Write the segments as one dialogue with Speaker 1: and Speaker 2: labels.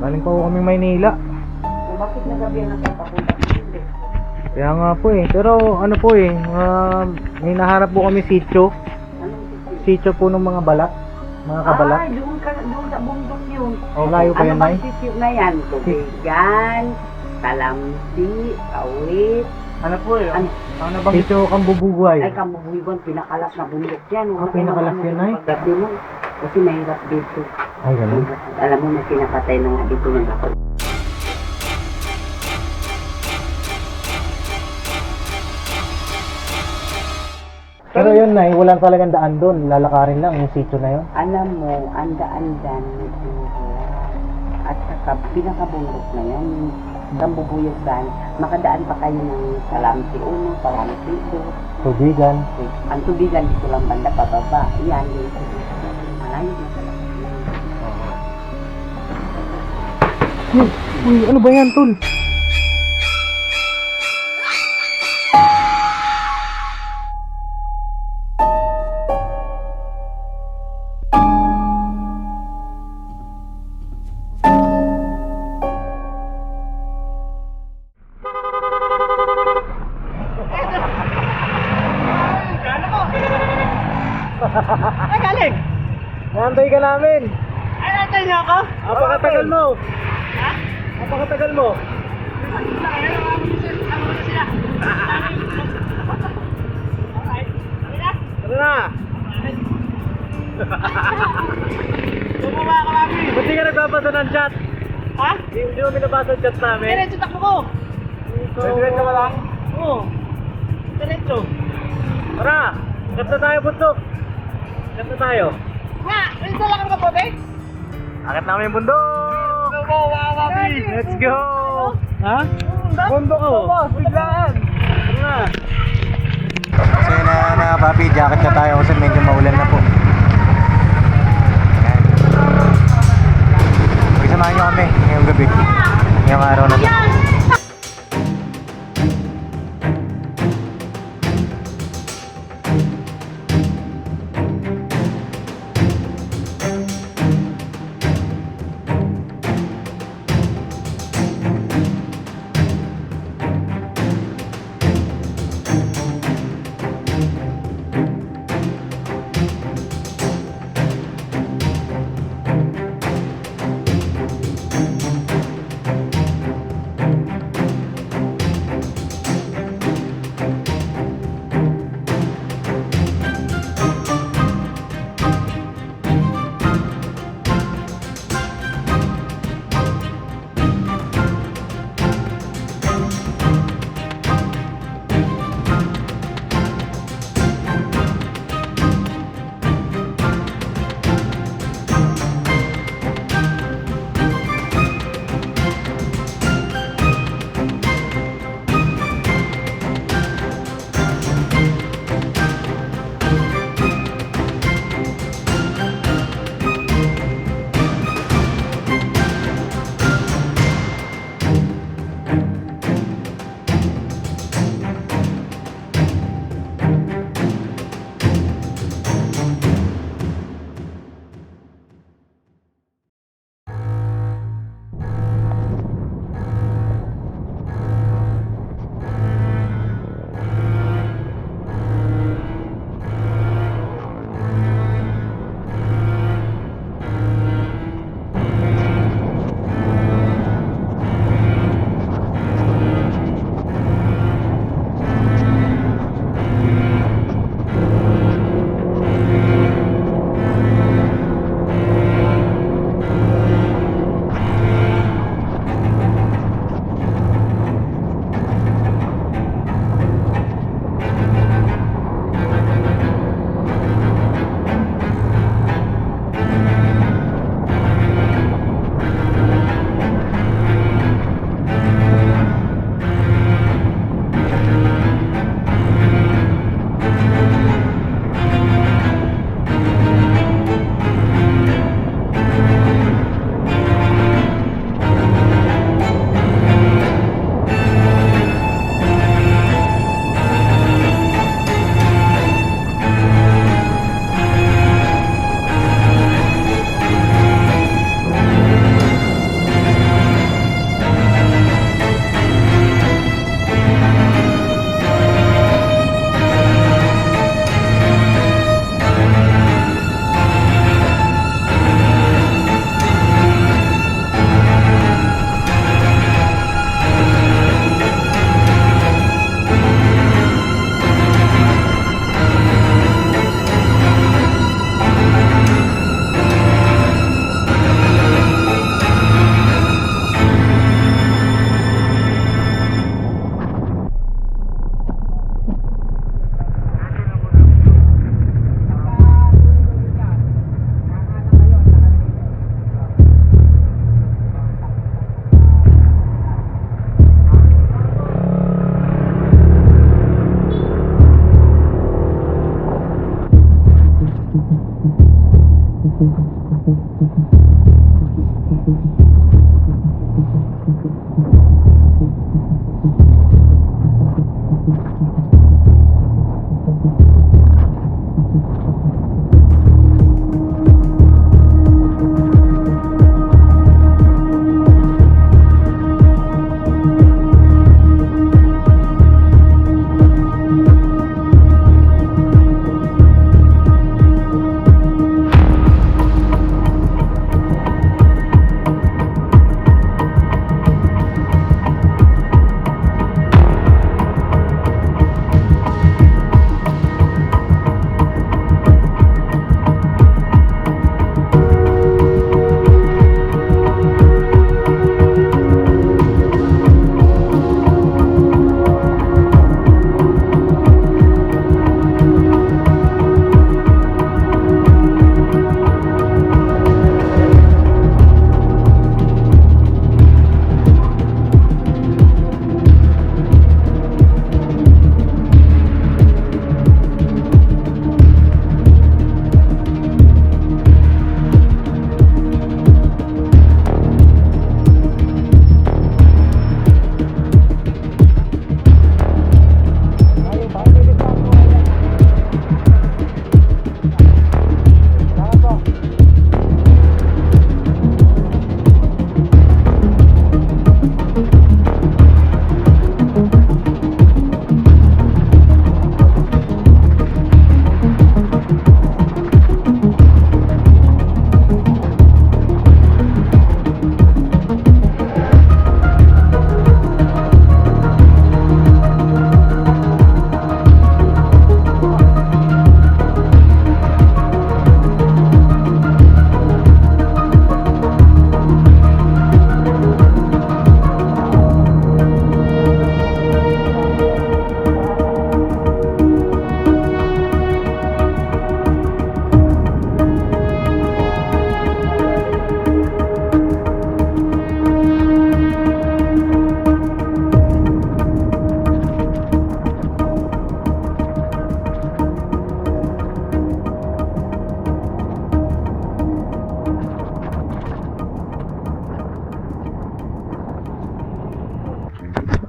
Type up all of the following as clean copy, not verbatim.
Speaker 1: Galing pa po kami Maynila.
Speaker 2: Bakit na gabi ang nagpapapunta? Hindi.
Speaker 1: Kaya nga po eh. Pero ano po eh, may naharap po kami sitio.
Speaker 2: Anong sitio?
Speaker 1: Sitio po ng mga balat. Mga kabalat.
Speaker 2: Ay, doon sa bundok yun.
Speaker 1: O layo pa
Speaker 2: Ano
Speaker 1: yan,
Speaker 2: bang
Speaker 1: Nay?
Speaker 2: sitio na yan? Tubigan, Talamsi, Awit.
Speaker 1: Ano po eh?
Speaker 2: Ano?
Speaker 1: Ano bang sitio Kambubuhay?
Speaker 2: Ay, Kambubugon, pinakalas na bundok yan.
Speaker 1: Ah, pinakalas yan, Nay?
Speaker 2: Paggabi mo. Kasi mahirap dito.
Speaker 1: Ay, ganun.
Speaker 2: Alam mo, may pinapatay na nga dito ng ako.
Speaker 1: Pero yun Nay, walang talagang daan doon. Lalakarin lang yung sitio na yun.
Speaker 2: Alam mo, anda-andan, at saka pinakabundok na yan, Kambubuyogan, makadaan pa kayo ng Talamsi 1, Talamsi 2.
Speaker 1: Tubigan.
Speaker 2: Ang tubigan dito lang banda pababa. Yan, yung malayo na talaga.
Speaker 1: Uy, ano ba yan, tol?
Speaker 2: Ay, galing!
Speaker 1: Nantay ka namin.
Speaker 2: Ay, natay niyo ako?
Speaker 1: Apakatagal mo.
Speaker 2: Ha?
Speaker 1: Apakatagal mo. Tara na.
Speaker 2: Bumaba ka, Mami!
Speaker 1: Ba't di ka nagbabasa ng chat?
Speaker 2: Ha?
Speaker 1: Hindi mo binabasa ang chat namin.
Speaker 2: Diretso takbo ko!
Speaker 1: Diretso ka lang?
Speaker 2: Oo. Diretso.
Speaker 1: Tara. Chat na tayo, bundok. Chat na tayo.
Speaker 2: Ha? Ito lang ang kapote?
Speaker 1: Akit namin yung bundok. Let's go. Ha? Bundok ko. Biglaan. Tara na. So yun na papi, jacket na tayo kasi medyo maulan na po. Ayan. Pagsamahan nyo kami ngayong gabi. Ngayong araw na to.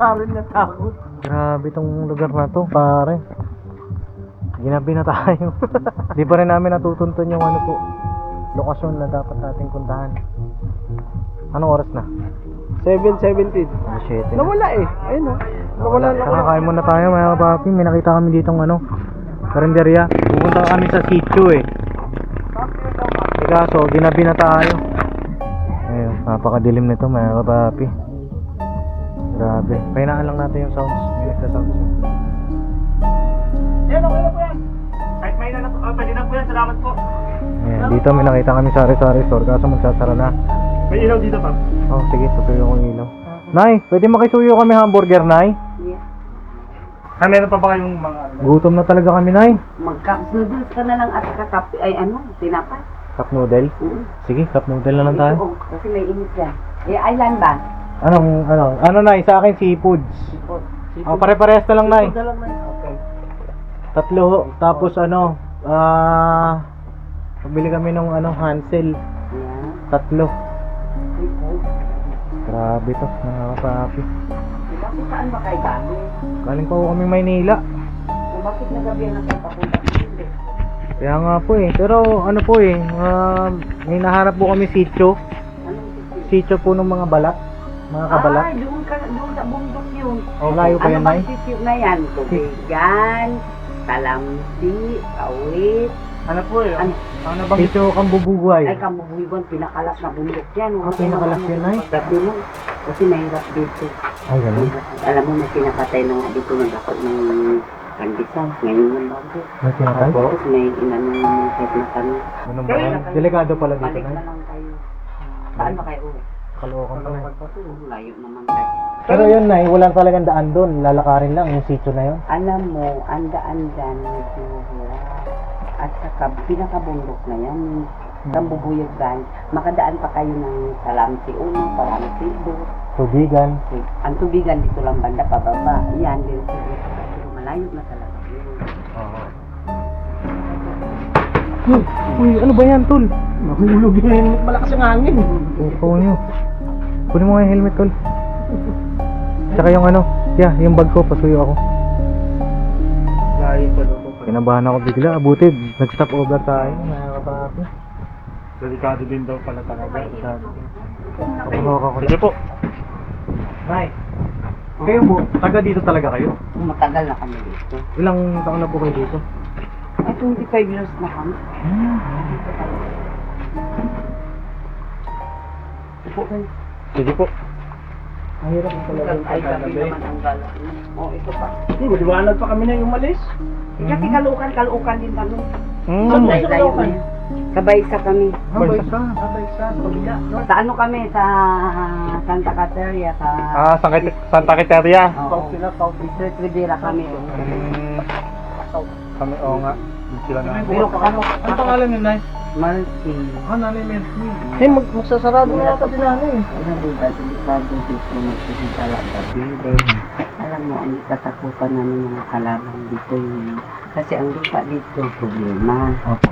Speaker 1: Parang natakot. Grabe tong lugar na to, pare. Ginabi na tayo. Di pa rin namin natutuntun yung ano po, lokasyon na dapat nating puntahan. Anong oras na?
Speaker 3: 7:17.
Speaker 1: Alas 7 na.
Speaker 3: Nawala eh. Ayun o. Nawala na.
Speaker 1: Saka kain muna tayo mga kapapi. May nakita kami ditong ano, karinderya. Pupunta kami sa sitio eh. Kaso, ginabi na tayo. Ayun, napakadilim nito mga kapapi. Grabe. Pahinaan lang natin yung sounds. May nagsa-sounds yun.
Speaker 3: Yan, okay na po yan. Kahit may na po. Pwede na po yan. Salamat po.
Speaker 1: Ayan, dito may nakita kami sari-sari store. Kaso magsasara na.
Speaker 3: May ilaw dito pa.
Speaker 1: Oh, sige, tutuyo ko yung ilaw. Nay, pwede makisuyo kami hamburger, Nay?
Speaker 2: Yes.
Speaker 3: Meron pa ba kayong mga
Speaker 1: Gutom na talaga kami, Nay.
Speaker 2: Magka-noodles ka na lang at kakapi, ay ano, tinapay.
Speaker 1: Cup noodle? Sige, cup noodle na lang tayo.
Speaker 2: Oo, kasi may init yan. Eh, island ba?
Speaker 1: Ano, Nay? Sa akin, seafoods. Oh, pare-parehas na lang, Nay.
Speaker 3: Okay.
Speaker 1: Tatlo, ho. Tapos pabili kami ng Hansel.
Speaker 2: Yan.
Speaker 1: Tatlo.
Speaker 2: Ay, oh.
Speaker 1: Grabe to, nakakapapi.
Speaker 2: Bakit saan ba kayo galing?
Speaker 1: Galing pa ho kami Maynila.
Speaker 2: Bakit nagabi ang nagpapapunta? Hindi.
Speaker 1: Kaya nga po eh. Pero ano po eh, may nahanap po kami sitio.
Speaker 2: Anong
Speaker 1: Sitio po ng mga balat. Mga kabalat.
Speaker 2: Ay, doon sa bundok yun.
Speaker 1: Malayo pa
Speaker 2: Ano
Speaker 1: yan,
Speaker 2: bang
Speaker 1: Nay?
Speaker 2: sitio na yan? Tubigan, Talamsi, Kawit.
Speaker 3: Ano po eh?
Speaker 2: Ano?
Speaker 1: Bang sitio Kambubuguay.
Speaker 2: Ay, Kamubuigon, pinakalas na bundok yan.
Speaker 1: Ah, pinakalas yan, Nay?
Speaker 2: Sabi mo, kasi mahirap dito.
Speaker 1: Ay, ganun.
Speaker 2: Alam mo na pinapatay na nga dito nagkakot ng kandisal. Ngayon yung bago.
Speaker 1: May tinatay?
Speaker 2: Tapos may inanong mga kahit na kami.
Speaker 1: Ganun ba yan? Delikado pala dito,
Speaker 2: Balik
Speaker 1: Nay.
Speaker 2: na lang kayo. Saan ba kayo uwi?
Speaker 1: Kalookan pa, Nay.
Speaker 2: Layo naman tayo.
Speaker 1: Pero yun, Nay, wala talagang daan doon. Lalakarin lang yung sitio na yun.
Speaker 2: Alam mo, ang daan dyan, naghiwala. At saka pinakabundok na yan, yung Kambubuyag Van, makadaan pa kayo ng Talamsi 1, Talamsi 2.
Speaker 1: Tubigan.
Speaker 2: Ang tubigan dito lang banda pababa. Yan, din pero malayo na talaga yun.
Speaker 1: Uy, ano ba yan, Tol?
Speaker 3: Mahulog yun. Malakas ang hangin.
Speaker 1: Upo nyo. Kunin mo nga yung helmet, Tol. Tsaka yung yung bag ko, pasuyo ako.
Speaker 3: Layo pa doon.
Speaker 1: Kinabahan ako bigla, buti, nag-stop over tayo, mga kapapi.
Speaker 3: Delikado din daw pala talaga.
Speaker 1: Kapulok ako.
Speaker 3: Sige po.
Speaker 1: Nay, kayo po, taga dito talaga kayo?
Speaker 2: Matagal na kami dito.
Speaker 1: Ilang taon na po kayo dito?
Speaker 2: Ay, 25 years na kami.
Speaker 1: Upo kayo. Sige po. Mahirap ang talaga yung
Speaker 2: Ay, gabi
Speaker 1: pagkagabi.
Speaker 2: naman ang gala. Oh, ito pa.
Speaker 3: Hindi, maliwanag pa kami na yung umalis.
Speaker 2: Kasi kalukan din kami.
Speaker 3: Saan
Speaker 2: Sabay
Speaker 3: sa
Speaker 2: layo
Speaker 3: Caloocan?
Speaker 2: na. Sabay sa kami.
Speaker 3: Sabay sa pamilya.
Speaker 2: Sa ano kami? Sa Santa Caterina. Sa...
Speaker 3: Santa Quiteria.
Speaker 2: Oo. District Rivera kami.
Speaker 3: Kami, oo nga. Sila na.
Speaker 2: Pero ano?
Speaker 3: Ang pangalan niyo, Nay?
Speaker 2: Malki.
Speaker 3: Nanay Mercy. Eh, magsasarado na yata din nanay.
Speaker 2: Alam mo ba, delikado dito magsisigala gabi. Alam mo, ang katakutan namin mga kalaban dito yung... Kasi ang lupa dito, problema.
Speaker 1: Opo.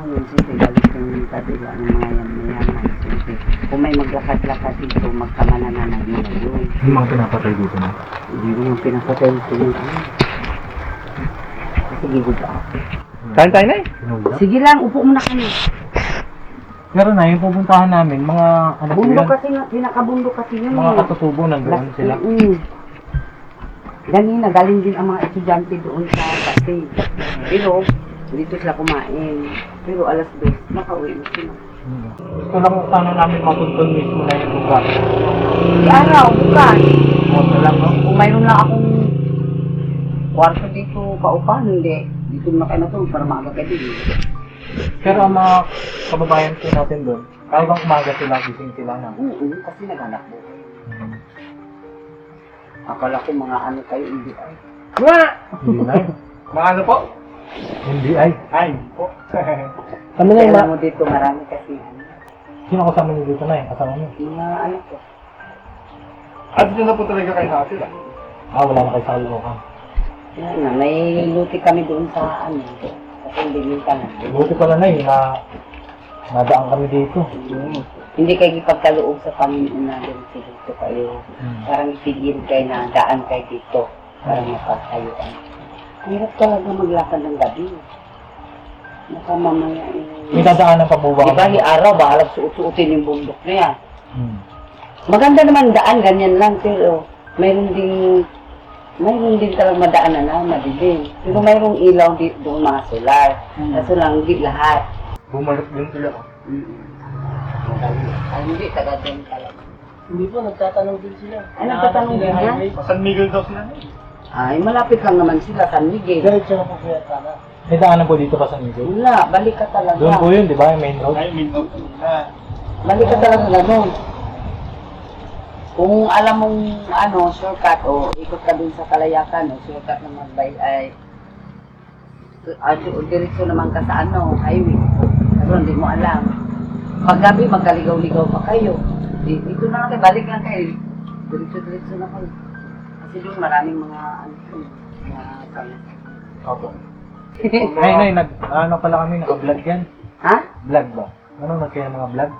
Speaker 2: Yun, siyempre, galit yung kabila ng mga yaman. Siyempre, kung may maglakad-lakad dito, magkamanananag mo na yun.
Speaker 1: Yung mga pinapatay dito na.
Speaker 2: Hindi mo yung pinapatay dito yung ano. Sige, good ako.
Speaker 3: Kain tayo, Nay?
Speaker 2: Sige lang, upo muna kami.
Speaker 1: Pero na, yung pupuntahan namin, mga ano po
Speaker 2: Bundok
Speaker 1: yan?
Speaker 2: kasi, pinakabundok kasi yun.
Speaker 1: Mga
Speaker 2: eh.
Speaker 1: katutubo nandoon sila.
Speaker 2: Ganina, galing din ang mga estudyante doon sa cafe. Pero, dito sila kumain. Pero alas 2, nakauwi na sila.
Speaker 1: Gusto lang sana namin matuntun mismo na yung lugar.
Speaker 2: Si araw, bukan.
Speaker 1: Moto lang, no?
Speaker 2: Kung mayroon lang akong kwarto dito, paupahan, hindi. Dito na kayo natulog para maaga kayo din.
Speaker 1: Pero ang mga kababayan po natin doon, kahit bang umaga sila, gising sila na.
Speaker 2: Oo, kasi naghanap mo. Akala ko mga ano kayo, hindi ay.
Speaker 1: Hindi na yun.
Speaker 3: Mga ano po?
Speaker 1: Hindi ay.
Speaker 3: Ay, po.
Speaker 1: Ano na
Speaker 2: Kaya
Speaker 1: yung
Speaker 2: alam mo dito, marami kasi ano.
Speaker 1: Sino kasama niyo dito na eh? Kasama niyo?
Speaker 2: Mga ano ko.
Speaker 3: At dito na po talaga kayo nakatira.
Speaker 1: Wala na kayo sa Caloocan.
Speaker 2: Yan na, may luti kami doon sa ano. Kasi hindi ka na.
Speaker 1: Buti pala na eh, nadaan kami dito.
Speaker 2: Hindi kayo ipagkaloob sa Panginoon na dito kayo. Parang itigil kayo na daan kayo dito. Parang mapagtayuan. Hirap talaga maglakad ng gabi. Baka mamaya
Speaker 1: May dadaanan pa po ba?
Speaker 2: Diba, araw, bahalag suot-suotin yung bundok na yan.
Speaker 1: Hmm.
Speaker 2: Maganda naman daan, ganyan lang, pero mayroon din talagang madaanan na madilim. Pero mayroong ilaw dito doon mga solar. Kaso lang, hindi lahat.
Speaker 1: Bumalik din sila.
Speaker 2: Ay, hindi, taga din talaga.
Speaker 3: Hindi po, nagtatanong din sila.
Speaker 2: Ay, nagtatanong din yan?
Speaker 1: San Miguel daw sila.
Speaker 2: Ay, malapit lang naman sila, San Miguel.
Speaker 3: Diretso na po kuya sana.
Speaker 1: May daanan po dito pa San Miguel.
Speaker 2: Wala, balik ka talaga.
Speaker 1: Doon po yun, di ba? Yung main road.
Speaker 2: Balik ka talaga na doon. Kung alam mong shortcut o ikot ka dun sa Kalayakan o shortcut naman ay diretso naman ka sa highway. Pero hindi mo alam. Pag gabi, magkaligaw-ligaw pa kayo. Dito na lang kayo, balik lang kayo. Diretso na kayo. Kasi doon maraming mga
Speaker 1: Opo. Nay, pala kami, naka-vlog yan.
Speaker 2: Ha?
Speaker 1: Vlog ba? Ano nagkaya mga vlog?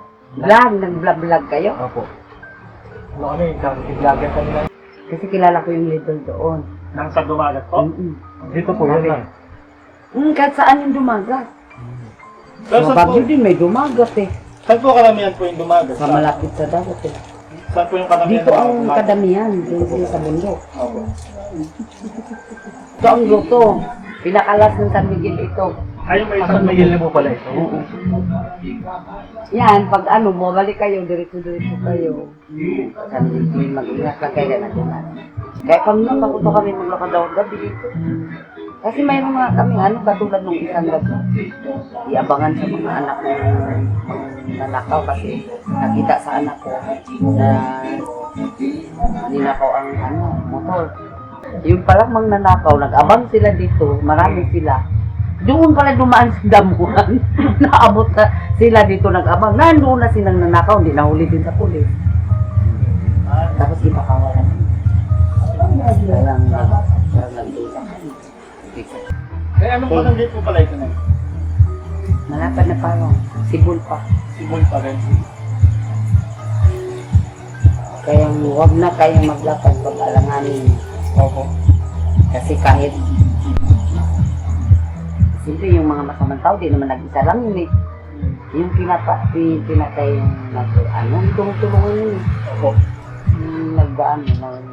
Speaker 2: Vlog? Nag-vlog kayo?
Speaker 1: Opo. Ano kami, i-vlogger kami na.
Speaker 2: Kasi kilala ko yung little doon.
Speaker 1: Nang sa dumagat po? Dito po yun na.
Speaker 2: Kahit saan yung dumagat.
Speaker 1: Pero
Speaker 2: Mga bagyo din may dumagat eh.
Speaker 1: Saan po karamihan po yung dumagat?
Speaker 2: Sa malapit sa dagat eh.
Speaker 1: Saan po yung karamihan?
Speaker 2: Dito ang kadamihan, dito sa bundok.
Speaker 1: Opo.
Speaker 2: Ito ang luto. Pinakalas ng San Miguel ito.
Speaker 1: Ay, may San Miguel na po pala ito.
Speaker 2: Yan, pag bumalik kayo, diretso-diretso kayo. San Miguel, mag-ingat lang kayo na din. Kaya kami nung papunta kami maglakad daw gabi dito. Kasi mayroon mga kami, katulad nung isang gabi. Iabangan sa mga anak ko nanakaw kasi nakita sa anak ko na ninakaw ang motor. Yung palang mga nanakaw, nag-abang sila dito, marami sila. Doon pala dumaan sa damuhan. Naabot sila dito nag-abang. Nandoon na silang nanakaw, hindi nahuli din sa pulis. Tapos ipakawalan. Parang nandun.
Speaker 1: Eh, anong barangay po pala ito na?
Speaker 2: Malapad na parang, Sibol pa.
Speaker 1: Sibol pa rin.
Speaker 2: Kaya huwag na kayong maglakad pag alanganin.
Speaker 1: Opo.
Speaker 2: Kasi kahit siyempre yung mga masamang tao, di naman nag-isa lang yun eh. Yung pinatay yung tulungan yun eh.
Speaker 1: Opo.
Speaker 2: Yung nagpandita.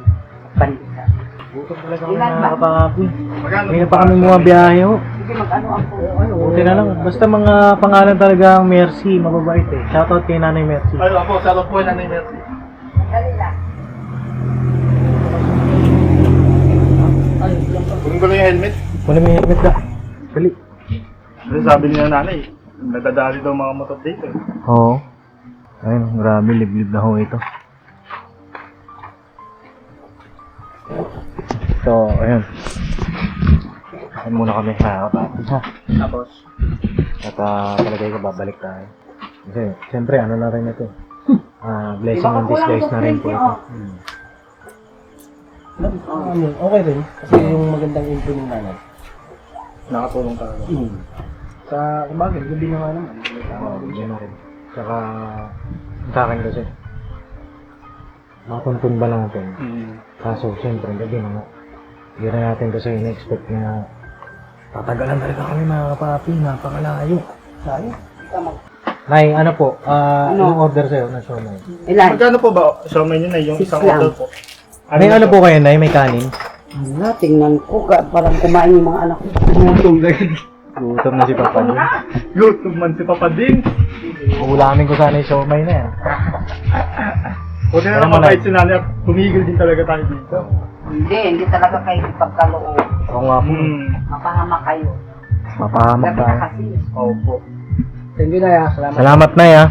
Speaker 1: Butok talaga
Speaker 2: Ilan ba?
Speaker 1: nakakapoy.
Speaker 3: Magkano
Speaker 1: Hindi na pa kami mga biyahe ho.
Speaker 2: Sige, mag-ano ako.
Speaker 1: Buti na lang. Basta mga pangalan talaga ang Mercy, mababait eh. Shoutout kay Nanay Mercy.
Speaker 3: Ay, ako, sa po na ni Mercy.
Speaker 2: Dali lang.
Speaker 3: Kunin ko lang yung helmet.
Speaker 1: Muna may helmet ka. Dali.
Speaker 3: Kasi sabi niya nanay, nadadali daw mga motor dito.
Speaker 1: Oo. Ayun, grabe, liblib na ho ito. So, ayun. Ayun muna kami ha, kapatid ha.
Speaker 3: Tapos,
Speaker 1: At palagay ko babalik tayo. Kasi, siyempre, ano na rin ito. Blessing in disguise na rin po ito.
Speaker 3: okay rin. Kasi yung magandang intro ng nanay.
Speaker 1: Nakatulong talaga.
Speaker 3: Sa kumagin, gabi na nga naman.
Speaker 1: Yun na rin. Tsaka, sa akin kasi, matuntun ba natin? Kaso, siyempre, gabi na nga. Hindi na natin kasi in-expect na tatagalan talaga kami mga kapapi, napakalayo.
Speaker 3: Sayang.
Speaker 1: Nay, ano po, anong order sa'yo na siomay?
Speaker 2: Ilan?
Speaker 3: Magkano po ba siomay niyo na yung
Speaker 2: Six
Speaker 3: isang
Speaker 2: lang.
Speaker 3: order po?
Speaker 1: May ano po kayo, Nay? May kanin?
Speaker 2: Wala, tingnan ko. Parang kumain yung mga anak ko.
Speaker 3: Gutom dahil.
Speaker 1: Gutom na si Papa din.
Speaker 3: Gutom man si Papa din.
Speaker 1: Ulamin ko sana yung siomay na yan.
Speaker 3: Buti na
Speaker 1: Alam
Speaker 3: lang
Speaker 1: mo na.
Speaker 3: mabait si nanay at tumigil din talaga tayo dito.
Speaker 2: Hindi talaga kayo ipagkaloob.
Speaker 1: Oo nga po.
Speaker 2: Mapahama kayo.
Speaker 1: Mapahamak
Speaker 2: Gabi na
Speaker 1: tayo.
Speaker 2: kasi.
Speaker 3: Opo.
Speaker 2: Thank you na, salamat.
Speaker 1: Salamat, Nay, ha.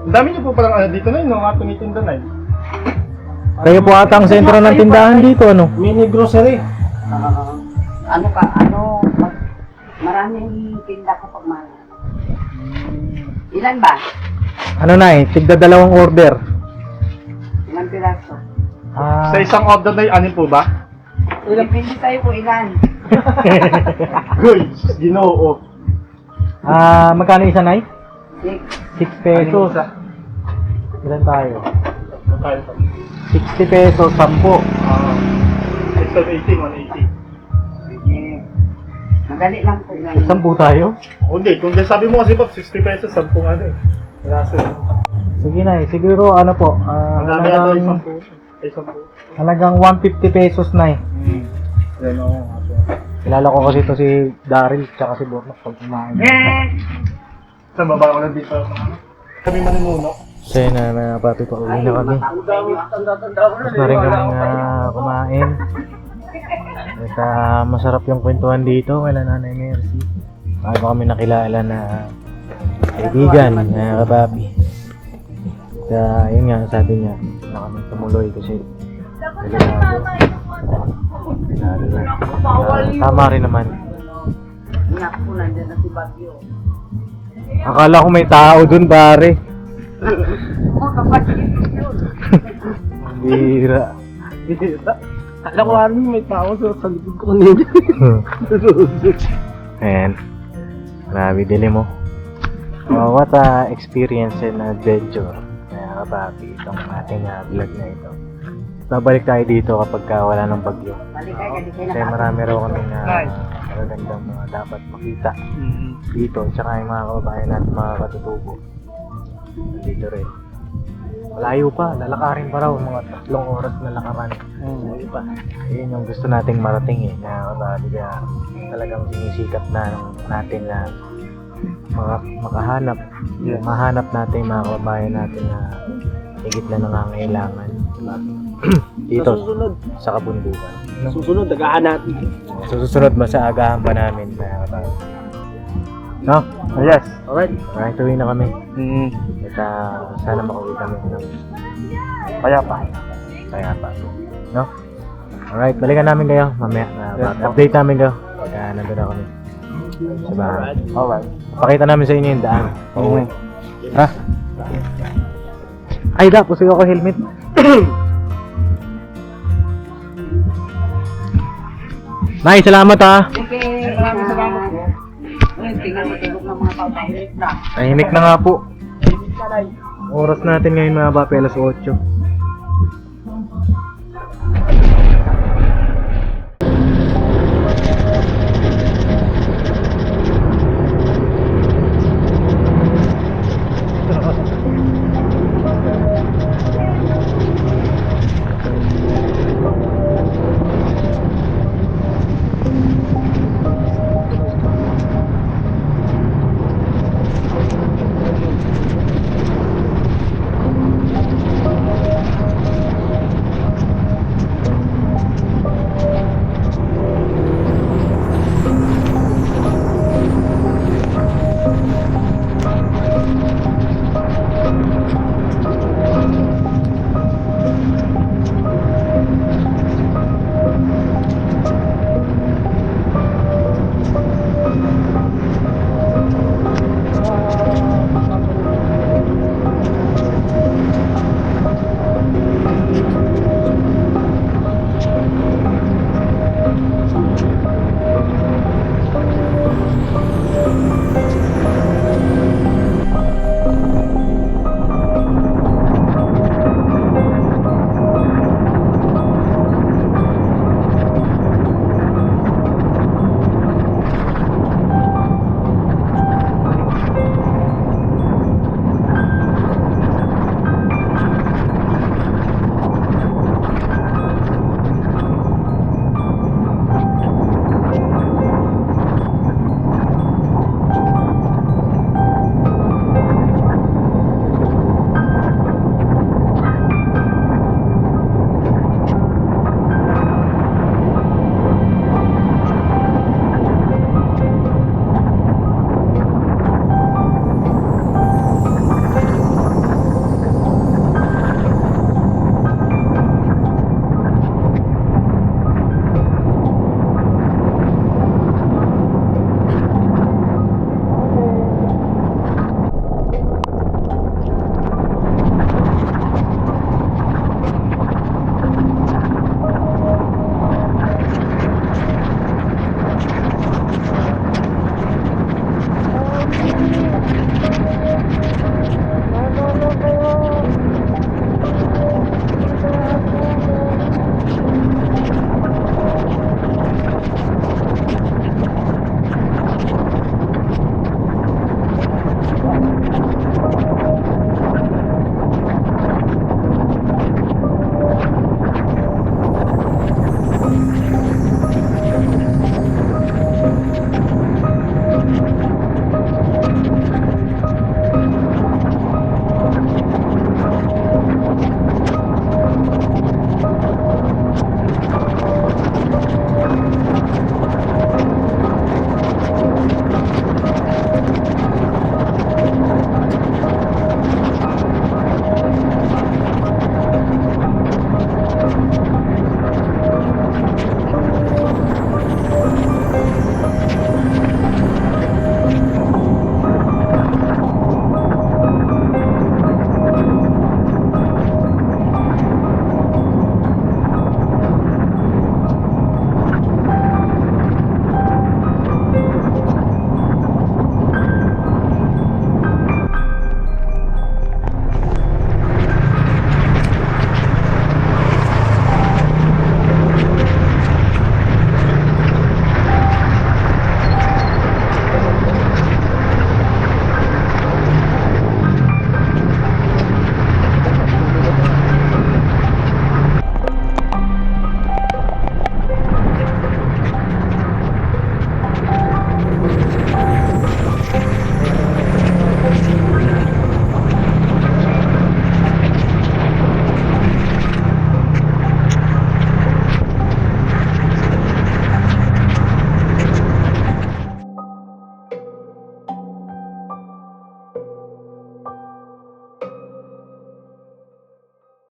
Speaker 3: Ang dami niyo po palang dito na yun, mga tumitinda na yun.
Speaker 1: Kayo po ata ang sentro ng tindahan dito, ano?
Speaker 3: Mini grocery.
Speaker 2: Maraming tinda ko pag mahal. Ilan ba?
Speaker 1: Ano, Nay? Tigda dalawang order.
Speaker 2: Ilang piraso?
Speaker 3: Sa isang order na yun, anin po ba?
Speaker 2: Depende tayo kung ilan.
Speaker 3: Goy, ginoo.
Speaker 1: Magkano isa, Nay? 6 pesos. Ilan tayo?
Speaker 3: Tayo sa
Speaker 1: 60 pesos, 10.
Speaker 3: Extra 80, 180.
Speaker 2: Sige. Madali lang po ganyan.
Speaker 1: 10 tayo?
Speaker 3: Hindi, kung sabi mo kasi Bob, 60 pesos, 10 ano eh. Kaso,
Speaker 1: Sige na siguro ano po,
Speaker 3: ang dami ata ay 10. Ay 10.
Speaker 1: halagang 150 pesos na
Speaker 3: Yan o.
Speaker 1: Kilala ko kasi ito si Daryl tsaka si Bornok pag kumain.
Speaker 3: Sa baba ko na dito. Kami manimuno.
Speaker 1: So yun na mga papi, pauwi na kami. Tapos na rin kami kumain. At masarap yung kwentuhan dito, wala Nanay Mercy. Bago kami nakilala na kaibigan, mga kapapi. Kaya yun nga, sabi niya, na kami tumuloy kasi tama rin naman.
Speaker 2: Iyak po, nandyan na si Bagyo.
Speaker 1: Akala ko may tao dun, pare.
Speaker 2: Oh, kapatid yun.
Speaker 1: Bira.
Speaker 3: Alam ko ano may tao sa likod ko nila.
Speaker 1: Ayan. Grabe, dili mo. What a experience and adventure. Kaya kapapi, itong ating vlog na ito. Babalik tayo dito kapag wala ng bagyo.
Speaker 2: Balik kayo, kasi kayo
Speaker 1: Kasi marami raw kami na magagandang mga dapat makita dito. Tsaka yung mga kababayan natin, mga katutubo. Dito rin. Malayo pa, lalakarin pa raw, mga 3 oras na lakaran. Malayo pa. Ayun yung gusto nating marating na kaya talagang sinisikap natin na makahanap. Mahanap natin mga kababayan natin na higit na nangangailangan. Diba? Dito, sa kabundukan.
Speaker 3: Susunod, dagaan natin.
Speaker 1: Susunod masaagahan pa namin mga kababayan. No? Oh, yes.
Speaker 3: Alright.
Speaker 1: Alright, uwi na kami. At sana makauwi kami ng payapa. No? Alright, balikan namin kayo mamaya. Update namin kayo. Kaya nandun na kami sa bahay.
Speaker 3: Alright.
Speaker 1: Pakita namin sa inyo yung daan. Okay. Ha? Ay, pusig ako helmet. Nay, salamat ha.
Speaker 2: Okay, maraming salamat po. Ay, tingnan mo tulog ng mga papahimik na.
Speaker 1: Tahimik na nga po. Oras natin ngayon mga papi, alas 8.